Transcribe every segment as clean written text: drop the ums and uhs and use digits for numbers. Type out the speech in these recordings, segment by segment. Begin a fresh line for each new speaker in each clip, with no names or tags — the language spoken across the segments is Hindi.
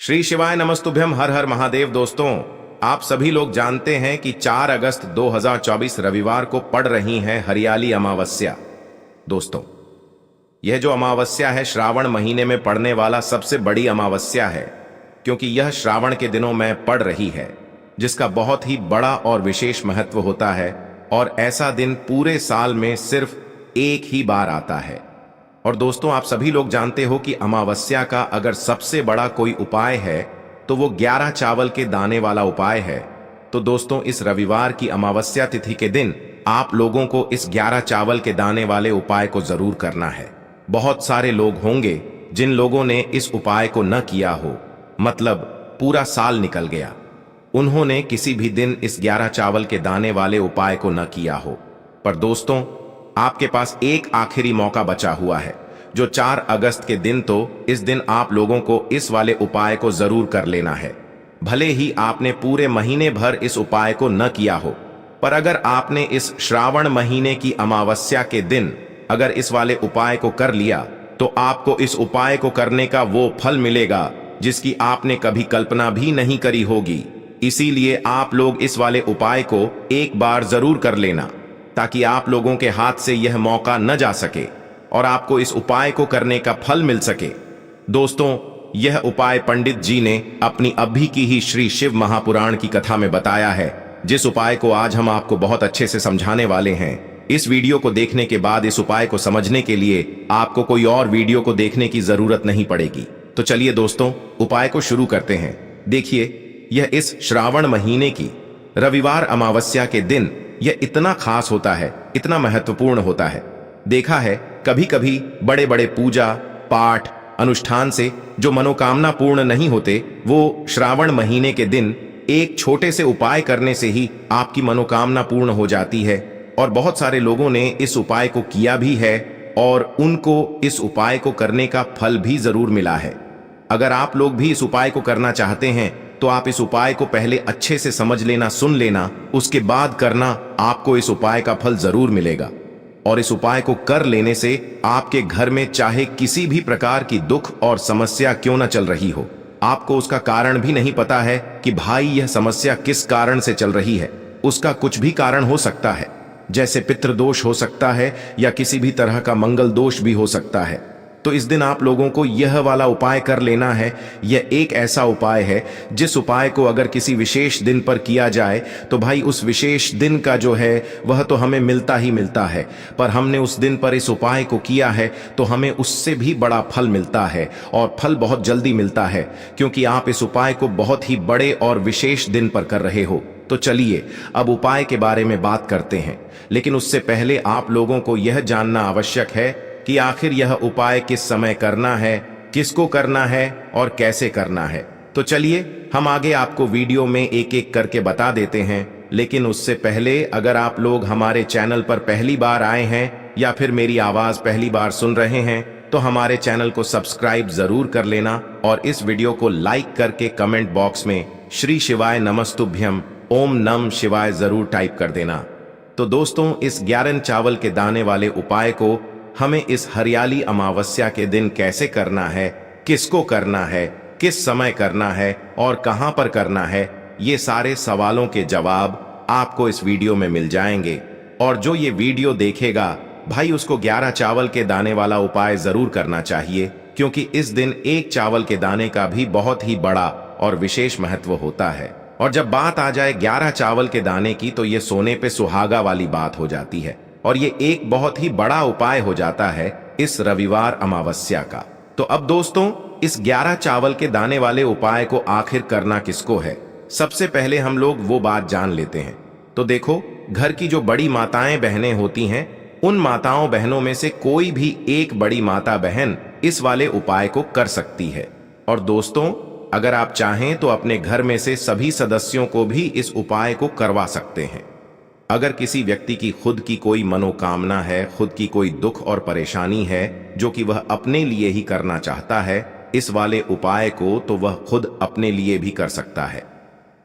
श्री शिवाय नमस्तुभ्यम। हर हर महादेव। दोस्तों, आप सभी लोग जानते हैं कि 4 अगस्त 2024 रविवार को पड़ रही है हरियाली अमावस्या। दोस्तों, यह जो अमावस्या है श्रावण महीने में पड़ने वाला सबसे बड़ी अमावस्या है, क्योंकि यह श्रावण के दिनों में पड़ रही है, जिसका बहुत ही बड़ा और विशेष महत्व होता है। और ऐसा दिन पूरे साल में सिर्फ एक ही बार आता है। और दोस्तों, आप सभी लोग जानते हो कि अमावस्या का अगर सबसे बड़ा कोई उपाय है तो वो 11 चावल के दाने वाला उपाय है। तो दोस्तों, इस रविवार की अमावस्या तिथि के दिन आप लोगों को इस 11 चावल के दाने वाले उपाय को जरूर करना है। बहुत सारे लोग होंगे जिन लोगों ने इस उपाय को न किया हो, मतलब पूरा साल निकल गया, उन्होंने किसी भी दिन इस 11 चावल के दाने वाले उपाय को न किया हो। पर दोस्तों, आपके पास एक आखिरी मौका बचा हुआ है, जो 4 अगस्त के दिन। तो इस दिन आप लोगों को इस वाले उपाय को जरूर कर लेना है। भले ही आपने पूरे महीने भर इस उपाय को न किया हो, पर अगर आपने इस श्रावण महीने की अमावस्या के दिन अगर इस वाले उपाय को कर लिया, तो आपको इस उपाय को करने का वो फल मिलेगा जिसकी आपने कभी कल्पना भी नहीं करी होगी। इसीलिए आप लोग इस वाले उपाय को एक बार जरूर कर लेना, ताकि आप लोगों के हाथ से यह मौका न जा सके और आपको इस उपाय को करने का फल मिल सके। दोस्तों, यह उपाय पंडित जी ने अपनी अभी की ही श्री शिव महापुराण की कथा में बताया है, जिस उपाय को आज हम आपको बहुत अच्छे से समझाने वाले हैं। इस वीडियो को देखने के बाद इस उपाय को समझने के लिए आपको कोई और वीडियो को देखने की जरूरत नहीं पड़ेगी। तो चलिए दोस्तों, उपाय को शुरू करते हैं। देखिए, यह इस श्रावण महीने की रविवार अमावस्या के दिन यह इतना खास होता है, इतना महत्वपूर्ण होता है। देखा है, कभी कभी बड़े बड़े पूजा पाठ अनुष्ठान से जो मनोकामना पूर्ण नहीं होते, वो श्रावण महीने के दिन एक छोटे से उपाय करने से ही आपकी मनोकामना पूर्ण हो जाती है। और बहुत सारे लोगों ने इस उपाय को किया भी है और उनको इस उपाय को करने का फल भी जरूर मिला है। अगर आप लोग भी इस उपाय को करना चाहते हैं तो आप इस उपाय को पहले अच्छे से समझ लेना, सुन लेना, उसके बाद करना। आपको इस उपाय का फल जरूर मिलेगा। और इस उपाय को कर लेने से आपके घर में चाहे किसी भी प्रकार की दुख और समस्या क्यों न चल रही हो, आपको उसका कारण भी नहीं पता है कि भाई यह समस्या किस कारण से चल रही है, उसका कुछ भी कारण हो सकता है। जैसे पितृदोष हो सकता है या किसी भी तरह का मंगल दोष भी हो सकता है। तो इस दिन आप लोगों को यह वाला उपाय कर लेना है। यह एक ऐसा उपाय है जिस उपाय को अगर किसी विशेष दिन पर किया जाए तो भाई उस विशेष दिन का जो है वह तो हमें मिलता ही मिलता है, पर हमने उस दिन पर इस उपाय को किया है तो हमें उससे भी बड़ा फल मिलता है, और फल बहुत जल्दी मिलता है, क्योंकि आप इस उपाय को बहुत ही बड़े और विशेष दिन पर कर रहे हो। तो चलिए अब उपाय के बारे में बात करते हैं, लेकिन उससे पहले आप लोगों को यह जानना आवश्यक है कि आखिर यह उपाय किस समय करना है, किसको करना है और कैसे करना है। तो चलिए हम आगे आपको वीडियो में एक एक करके बता देते हैं। लेकिन उससे पहले अगर आप लोग हमारे चैनल पर पहली बार आए हैं या फिर मेरी आवाज पहली बार सुन रहे हैं, तो हमारे चैनल को सब्सक्राइब जरूर कर लेना और इस वीडियो को लाइक करके कमेंट बॉक्स में श्री शिवाय नमस्तुभ्यम ओम नम शिवाय जरूर टाइप कर देना। तो दोस्तों, इस 11 चावल के दाने वाले उपाय को हमें इस हरियाली अमावस्या के दिन कैसे करना है, किसको करना है, किस समय करना है और कहां पर करना है, ये सारे सवालों के जवाब आपको इस वीडियो में मिल जाएंगे। और जो ये वीडियो देखेगा भाई, उसको 11 चावल के दाने वाला उपाय जरूर करना चाहिए, क्योंकि इस दिन एक चावल के दाने का भी बहुत ही बड़ा और विशेष महत्व होता है। और जब बात आ जाए 11 चावल के दाने की, तो ये सोने पे सुहागा वाली बात हो जाती है, और ये एक बहुत ही बड़ा उपाय हो जाता है इस रविवार अमावस्या का। तो अब दोस्तों, इस 11 चावल के दाने वाले उपाय को आखिर करना किसको है, सबसे पहले हम लोग वो बात जान लेते हैं। तो देखो, घर की जो बड़ी माताएं बहनें होती हैं, उन माताओं बहनों में से कोई भी एक बड़ी माता बहन इस वाले उपाय को कर सकती है। और दोस्तों, अगर आप चाहें तो अपने घर में से सभी सदस्यों को भी इस उपाय को करवा सकते हैं। अगर किसी व्यक्ति की खुद की कोई मनोकामना है, खुद की कोई दुख और परेशानी है जो कि वह अपने लिए ही करना चाहता है इस वाले उपाय को, तो वह खुद अपने लिए भी कर सकता है।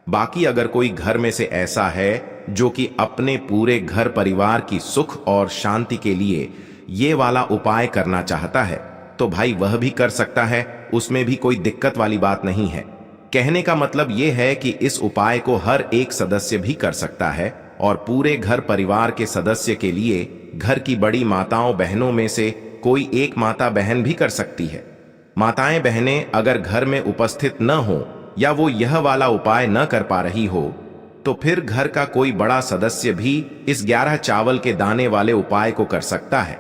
बाकी अगर कोई घर में से ऐसा है जो कि अपने पूरे घर परिवार की सुख और शांति के लिए ये वाला उपाय करना चाहता है, तो भाई वह भी कर सकता है। उसमें भी कोई दिक्कत वाली बात नहीं है। कहने का मतलब यह है कि इस उपाय को हर एक सदस्य भी कर सकता है और पूरे घर परिवार के सदस्य के लिए घर की बड़ी माताओं बहनों में से कोई एक माता बहन भी कर सकती है। माताएं बहनें अगर घर में उपस्थित न हो या वो यह वाला उपाय न कर पा रही हो तो फिर घर का कोई बड़ा सदस्य भी इस 11 चावल के दाने वाले उपाय को कर सकता है,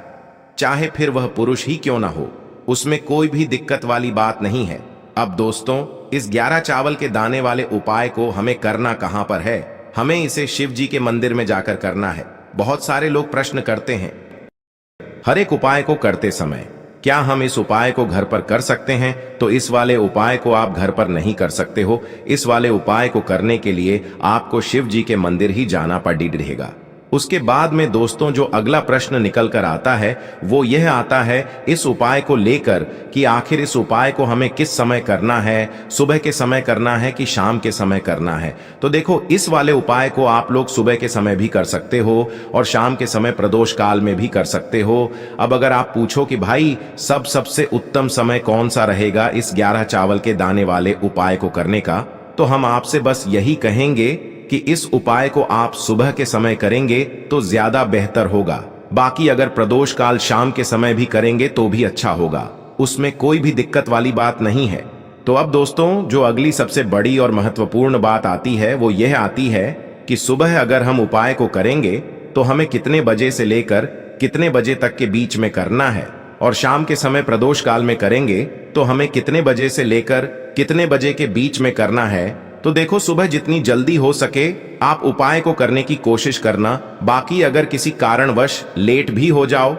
चाहे फिर वह पुरुष ही क्यों ना हो, उसमें कोई भी दिक्कत वाली बात नहीं है। अब दोस्तों, इस 11 चावल के दाने वाले उपाय को हमें करना कहां पर है? हमें इसे शिव जी के मंदिर में जाकर करना है। बहुत सारे लोग प्रश्न करते हैं हर एक उपाय को करते समय क्या हम इस उपाय को घर पर कर सकते हैं? तो इस वाले उपाय को आप घर पर नहीं कर सकते हो। इस वाले उपाय को करने के लिए आपको शिव जी के मंदिर ही जाना पड़ेगा। उसके बाद में दोस्तों जो अगला प्रश्न निकल कर आता है वो यह आता है इस उपाय को लेकर कि आखिर इस उपाय को हमें किस समय करना है, सुबह के समय करना है कि शाम के समय करना है? तो देखो, इस वाले उपाय को आप लोग सुबह के समय भी कर सकते हो और शाम के समय प्रदोष काल में भी कर सकते हो। अब अगर आप पूछो कि भाई सबसे उत्तम समय कौन सा रहेगा इस 11 चावल के दाने वाले उपाय को करने का, तो हम आपसे बस यही कहेंगे कि इस उपाय को आप सुबह के समय करेंगे तो ज्यादा बेहतर होगा। बाकी अगर प्रदोष काल शाम के समय भी करेंगे तो भी अच्छा होगा, उसमें कोई भी दिक्कत वाली बात नहीं है। तो अब दोस्तों जो अगली सबसे बड़ी और महत्वपूर्ण बात आती है वो यह आती है कि सुबह अगर हम उपाय को करेंगे तो हमें कितने बजे से लेकर कितने बजे तक के बीच में करना है, और शाम के समय प्रदोष काल में करेंगे तो हमें कितने बजे से लेकर कितने बजे के बीच में करना है। तो देखो, सुबह जितनी जल्दी हो सके आप उपाय को करने की कोशिश करना। बाकी अगर किसी कारणवश लेट भी हो जाओ,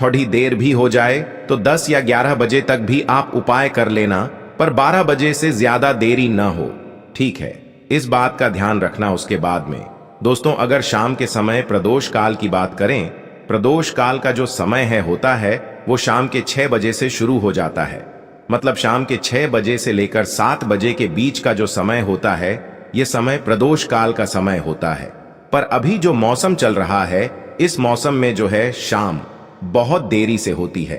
थोड़ी देर भी हो जाए, तो 10 या 11 बजे तक भी आप उपाय कर लेना, पर 12 बजे से ज्यादा देरी न हो, ठीक है? इस बात का ध्यान रखना। उसके बाद में दोस्तों अगर शाम के समय प्रदोष काल की बात करें, प्रदोष काल का जो समय होता है वो शाम के 6 बजे से शुरू हो जाता है। मतलब शाम के 6 बजे से लेकर 7 बजे के बीच का जो समय होता है ये समय प्रदोष काल का समय होता है। पर अभी जो मौसम चल रहा है इस मौसम में जो है शाम बहुत देरी से होती है,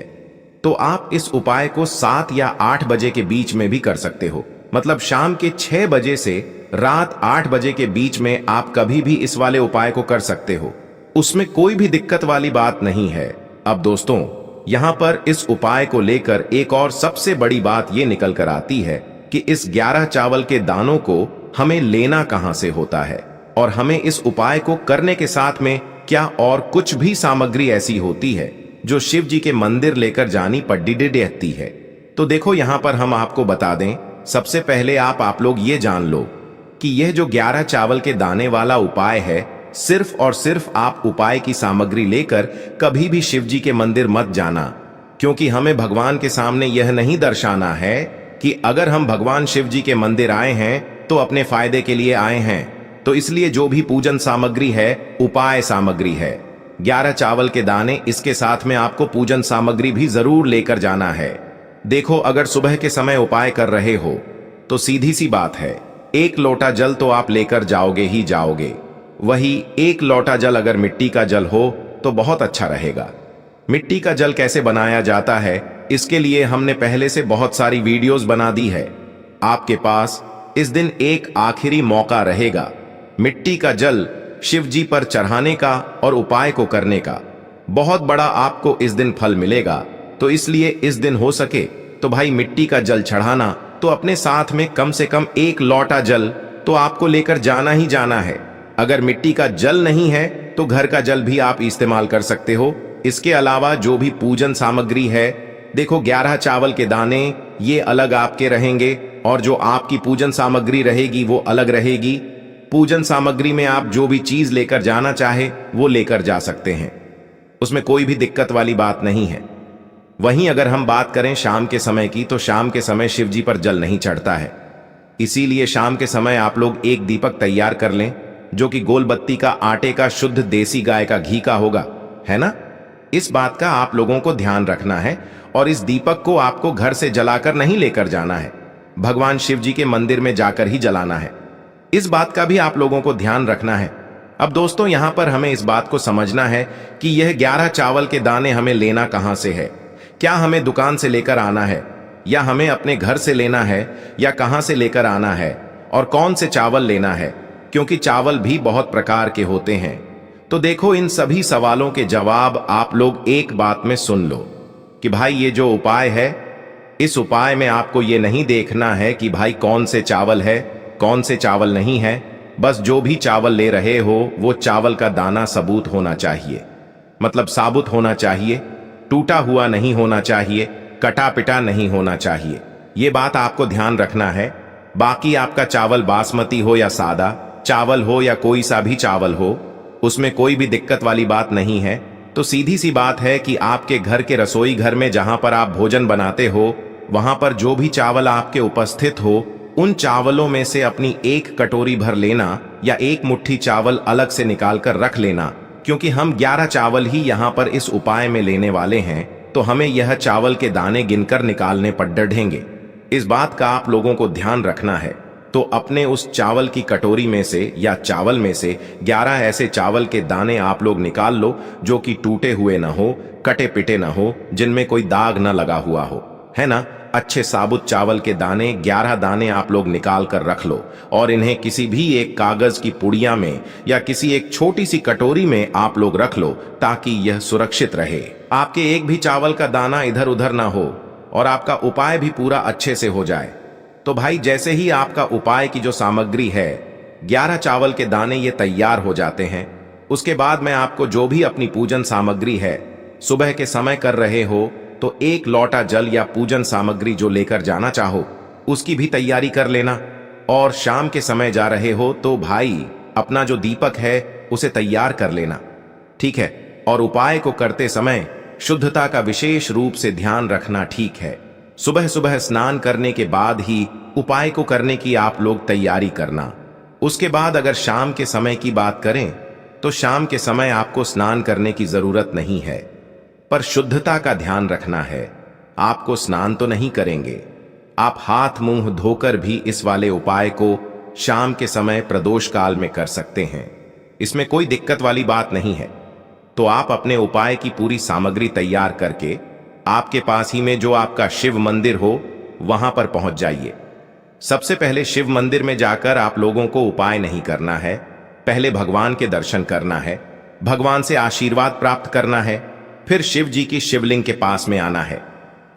तो आप इस उपाय को 7 या 8 बजे के बीच में भी कर सकते हो। मतलब शाम के 6 बजे से रात 8 बजे के बीच में आप कभी भी इस वाले उपाय को कर सकते हो, उसमें कोई भी दिक्कत वाली बात नहीं है। अब दोस्तों यहां पर इस उपाय को लेकर एक और सबसे बड़ी बात यह निकल कर आती है कि इस 11 चावल के दानों को हमें लेना कहां से होता है, और हमें इस उपाय को करने के साथ में क्या और कुछ भी सामग्री ऐसी होती है जो शिव जी के मंदिर लेकर जानी पड़ती है। तो देखो यहां पर हम आपको बता दें, सबसे पहले आप लोग ये जान लो कि यह जो 11 चावल के दाने वाला उपाय है, सिर्फ और सिर्फ आप उपाय की सामग्री लेकर कभी भी शिव जी के मंदिर मत जाना, क्योंकि हमें भगवान के सामने यह नहीं दर्शाना है कि अगर हम भगवान शिव जी के मंदिर आए हैं तो अपने फायदे के लिए आए हैं। तो इसलिए जो भी पूजन सामग्री है उपाय सामग्री है, 11 चावल के दाने, इसके साथ में आपको पूजन सामग्री भी जरूर लेकर जाना है। देखो, अगर सुबह के समय उपाय कर रहे हो तो सीधी सी बात है, 1 लोटा जल तो आप लेकर जाओगे ही जाओगे। वही 1 लोटा जल अगर मिट्टी का जल हो तो बहुत अच्छा रहेगा। मिट्टी का जल कैसे बनाया जाता है इसके लिए हमने पहले से बहुत सारी वीडियोस बना दी है। आपके पास इस दिन एक आखिरी मौका रहेगा मिट्टी का जल शिव जी पर चढ़ाने का और उपाय को करने का। बहुत बड़ा आपको इस दिन फल मिलेगा। तो इसलिए इस दिन हो सके तो भाई मिट्टी का जल चढ़ाना, तो अपने साथ में कम से कम 1 लोटा जल तो आपको लेकर जाना ही जाना है। अगर मिट्टी का जल नहीं है तो घर का जल भी आप इस्तेमाल कर सकते हो। इसके अलावा जो भी पूजन सामग्री है, देखो 11 चावल के दाने ये अलग आपके रहेंगे और जो आपकी पूजन सामग्री रहेगी वो अलग रहेगी। पूजन सामग्री में आप जो भी चीज लेकर जाना चाहे वो लेकर जा सकते हैं, उसमें कोई भी दिक्कत वाली बात नहीं है। वहीं अगर हम बात करें शाम के समय की, तो शाम के समय शिव जी पर जल नहीं चढ़ता है, इसीलिए शाम के समय आप लोग एक दीपक तैयार कर लें जो कि गोल बत्ती का आटे का शुद्ध देसी गाय का घी का होगा, है ना? इस बात का आप लोगों को ध्यान रखना है और इस दीपक को आपको घर से जलाकर नहीं लेकर जाना है, भगवान शिव जी के मंदिर में जाकर ही जलाना है। इस बात का भी आप लोगों को ध्यान रखना है। अब दोस्तों यहां पर हमें इस बात को समझना है कि यह 11 चावल के दाने हमें लेना कहां से है। क्या हमें दुकान से लेकर आना है या हमें अपने घर से लेना है या कहां से लेकर आना है और कौन से चावल लेना है, क्योंकि चावल भी बहुत प्रकार के होते हैं। तो देखो, इन सभी सवालों के जवाब आप लोग एक बात में सुन लो कि भाई ये जो उपाय है, इस उपाय में आपको ये नहीं देखना है कि भाई कौन से चावल है कौन से चावल नहीं है। बस जो भी चावल ले रहे हो वो चावल का दाना सबूत होना चाहिए, मतलब साबुत होना चाहिए, टूटा हुआ नहीं होना चाहिए, कटा पिटा नहीं होना चाहिए। ये बात आपको ध्यान रखना है। बाकी आपका चावल बासमती हो या सादा चावल हो या कोई सा भी चावल हो, उसमें कोई भी दिक्कत वाली बात नहीं है। तो सीधी सी बात है कि आपके घर के रसोई घर में जहां पर आप भोजन बनाते हो, वहां पर जो भी चावल आपके उपस्थित हो, उन चावलों में से अपनी एक कटोरी भर लेना या एक मुट्ठी चावल अलग से निकाल कर रख लेना, क्योंकि हम 11 चावल ही यहाँ पर इस उपाय में लेने वाले हैं। तो हमें यह चावल के दाने गिनकर निकालने पर डढ़ेंगे। इस बात का आप लोगों को ध्यान रखना है। तो अपने उस चावल की कटोरी में से या चावल में से 11 ऐसे चावल के दाने आप लोग निकाल लो जो कि टूटे हुए ना हो, कटे पिटे ना हो, जिनमें कोई दाग ना लगा हुआ हो, है ना। अच्छे साबुत चावल के दाने 11 दाने आप लोग निकाल कर रख लो और इन्हें किसी भी एक कागज की पुड़िया में या किसी एक छोटी सी कटोरी में आप लोग रख लो, ताकि यह सुरक्षित रहे। आपके एक भी चावल का दाना इधर उधर ना हो और आपका उपाय भी पूरा अच्छे से हो जाए। तो भाई जैसे ही आपका उपाय की जो सामग्री है, 11 चावल के दाने ये तैयार हो जाते हैं, उसके बाद मैं आपको जो भी अपनी पूजन सामग्री है, सुबह के समय कर रहे हो तो 1 लोटा जल या पूजन सामग्री जो लेकर जाना चाहो उसकी भी तैयारी कर लेना। और शाम के समय जा रहे हो तो भाई अपना जो दीपक है उसे तैयार कर लेना, ठीक है। और उपाय को करते समय शुद्धता का विशेष रूप से ध्यान रखना, ठीक है। सुबह सुबह स्नान करने के बाद ही उपाय को करने की आप लोग तैयारी करना। उसके बाद अगर शाम के समय की बात करें तो शाम के समय आपको स्नान करने की जरूरत नहीं है, पर शुद्धता का ध्यान रखना है। आपको स्नान तो नहीं करेंगे, आप हाथ मुंह धोकर भी इस वाले उपाय को शाम के समय प्रदोष काल में कर सकते हैं। इसमें कोई दिक्कत वाली बात नहीं है। तो आप अपने उपाय की पूरी सामग्री तैयार करके आपके पास ही में जो आपका शिव मंदिर हो वहां पर पहुंच जाइए। सबसे पहले शिव मंदिर में जाकर आप लोगों को उपाय नहीं करना है, पहले भगवान के दर्शन करना है, भगवान से आशीर्वाद प्राप्त करना है, फिर शिव जी की शिवलिंग के पास में आना है।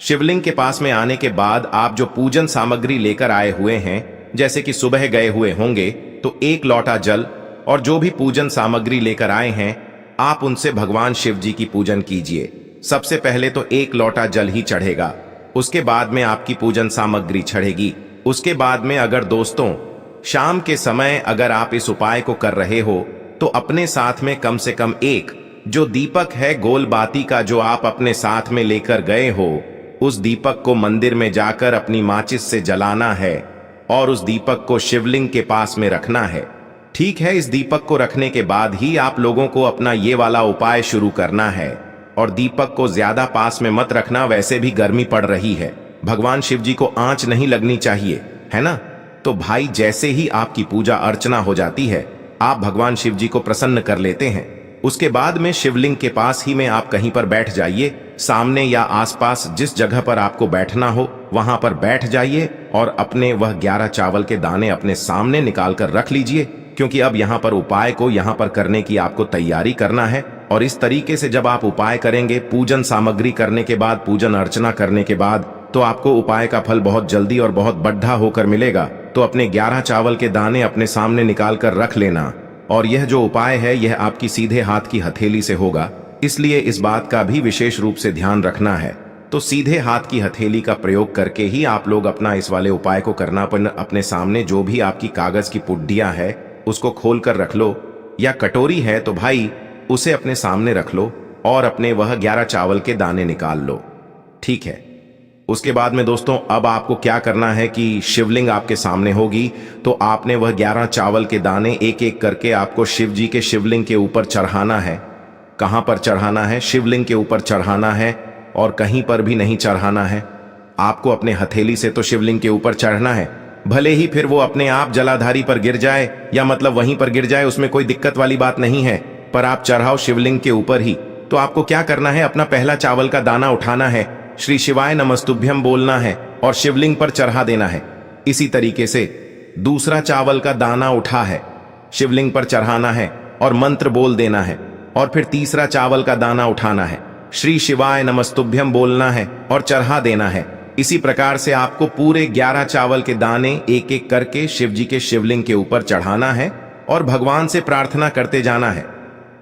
शिवलिंग के पास में आने के बाद आप जो पूजन सामग्री लेकर आए हुए हैं, जैसे कि सुबह गए हुए होंगे तो 1 लोटा जल और जो भी पूजन सामग्री लेकर आए हैं, आप उनसे भगवान शिव जी की पूजन कीजिए। सबसे पहले तो 1 लोटा जल ही चढ़ेगा, उसके बाद में आपकी पूजन सामग्री चढ़ेगी। उसके बाद में अगर दोस्तों शाम के समय अगर आप इस उपाय को कर रहे हो तो अपने साथ में कम से कम एक जो दीपक है गोल बाती का जो आप अपने साथ में लेकर गए हो, उस दीपक को मंदिर में जाकर अपनी माचिस से जलाना है और उस दीपक को शिवलिंग के पास में रखना है, ठीक है। इस दीपक को रखने के बाद ही आप लोगों को अपना ये वाला उपाय शुरू करना है। और दीपक को ज्यादा पास में मत रखना, वैसे भी गर्मी पड़ रही है, भगवान शिव जी को आंच नहीं लगनी चाहिए, है ना। तो भाई जैसे ही आपकी पूजा अर्चना हो जाती है, आप भगवान शिव जी को प्रसन्न कर लेते हैं। उसके बाद में शिवलिंग के पास ही में आप कहीं पर बैठ जाइए, सामने या आसपास जिस जगह पर आपको बैठना हो वहां पर बैठ जाइए और अपने वह 11 चावल के दाने अपने सामने निकाल कर रख लीजिए, क्योंकि अब यहाँ पर उपाय को यहाँ पर करने की आपको तैयारी करना है। और इस तरीके से जब आप उपाय करेंगे, पूजन सामग्री करने के बाद, पूजन अर्चना करने के बाद, तो आपको उपाय का फल बहुत जल्दी और बहुत बढ़ा होकर मिलेगा। तो अपने 11 चावल के दाने अपने सामने निकाल कर रख लेना। और यह जो उपाय है यह आपकी सीधे हाथ की हथेली से होगा, इसलिए इस बात का भी विशेष रूप से ध्यान रखना है। तो सीधे हाथ की हथेली का प्रयोग करके ही आप लोग अपना इस वाले उपाय को करना। अपने सामने जो भी आपकी कागज की पुड्डियां है उसको खोल कर रख लो, या कटोरी है तो भाई उसे अपने सामने रख लो और अपने वह 11 चावल के दाने निकाल लो, ठीक है। उसके बाद में दोस्तों अब आपको क्या करना है कि शिवलिंग आपके सामने होगी, तो आपने वह 11 चावल के दाने एक एक करके आपको शिव जी के शिवलिंग के ऊपर चढ़ाना है। कहां पर चढ़ाना है? शिवलिंग के ऊपर चढ़ाना है और कहीं पर भी नहीं चढ़ाना है। आपको अपने हथेली से तो शिवलिंग के ऊपर चढ़ना है, भले ही फिर वो अपने आप जलाधारी पर गिर जाए या मतलब वहीं पर गिर जाए, उसमें कोई दिक्कत वाली बात नहीं है, पर आप चढ़ाओ शिवलिंग के ऊपर ही। तो आपको क्या करना है, अपना पहला चावल का दाना उठाना है, श्री शिवाय नमस्तुभ्यम बोलना है और शिवलिंग पर चढ़ा देना है। इसी तरीके से दूसरा चावल का दाना उठा है, शिवलिंग पर चढ़ाना है और मंत्र बोल देना है। और फिर तीसरा चावल का दाना उठाना है, श्री शिवाय नमस्तुभ्यम बोलना है और चढ़ा देना है। इसी प्रकार से आपको पूरे 11 चावल के दाने एक एक करके शिव जी के शिवलिंग के ऊपर चढ़ाना है और भगवान से प्रार्थना करते जाना है।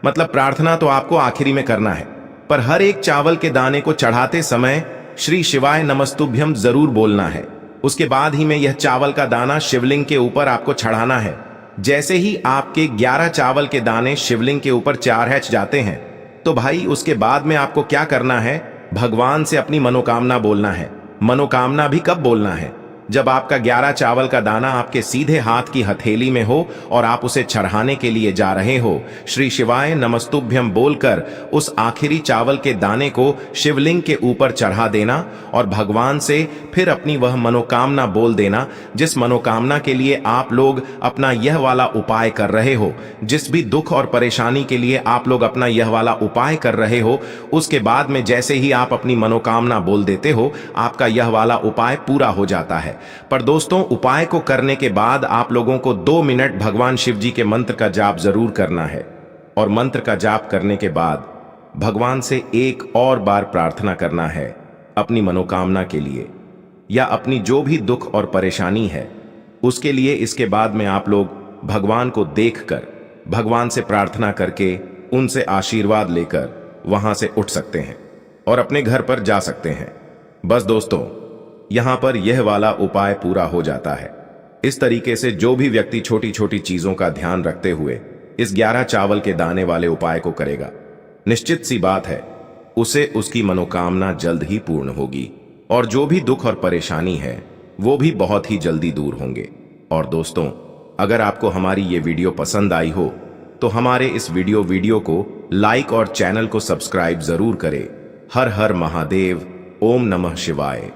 मतलब प्रार्थना तो आपको आखिरी में करना है, पर हर एक चावल के दाने को चढ़ाते समय श्री शिवाय नमस्तुभ्यम जरूर बोलना है। उसके बाद ही में यह चावल का दाना शिवलिंग के ऊपर आपको चढ़ाना है। जैसे ही आपके 11 चावल के दाने शिवलिंग के ऊपर चढ़ जाते हैं तो भाई उसके बाद में आपको क्या करना है, भगवान से अपनी मनोकामना बोलना है। मनोकामना भी कब बोलना है, जब आपका 11 चावल का दाना आपके सीधे हाथ की हथेली में हो और आप उसे चढ़ाने के लिए जा रहे हो। श्री शिवाय नमस्तुभ्यम बोलकर उस आखिरी चावल के दाने को शिवलिंग के ऊपर चढ़ा देना और भगवान से फिर अपनी वह मनोकामना बोल देना, जिस मनोकामना के लिए आप लोग अपना यह वाला उपाय कर रहे हो। जिस भी दुख और परेशानी के लिए आप लोग अपना यह वाला उपाय कर रहे हो, उसके बाद में जैसे ही आप अपनी मनोकामना बोल देते हो, आपका यह वाला उपाय पूरा हो जाता है। पर दोस्तों, उपाय को करने के बाद आप लोगों को 2 मिनट भगवान शिव जी के मंत्र का जाप जरूर करना है। और मंत्र का जाप करने के बाद भगवान से एक और बार प्रार्थना करना है अपनी मनोकामना के लिए या अपनी जो भी दुख और परेशानी है उसके लिए। इसके बाद में आप लोग भगवान को देखकर, भगवान से प्रार्थना करके, उनसे आशीर्वाद लेकर वहां से उठ सकते हैं और अपने घर पर जा सकते हैं। बस दोस्तों, यहां पर यह वाला उपाय पूरा हो जाता है। इस तरीके से जो भी व्यक्ति छोटी छोटी चीजों का ध्यान रखते हुए इस 11 चावल के दाने वाले उपाय को करेगा, निश्चित सी बात है उसे उसकी मनोकामना जल्द ही पूर्ण होगी और जो भी दुख और परेशानी है वो भी बहुत ही जल्दी दूर होंगे। और दोस्तों, अगर आपको हमारी ये वीडियो पसंद आई हो तो हमारे इस वीडियो को लाइक और चैनल को सब्सक्राइब जरूर करें। हर हर महादेव, ओम नमः शिवाय।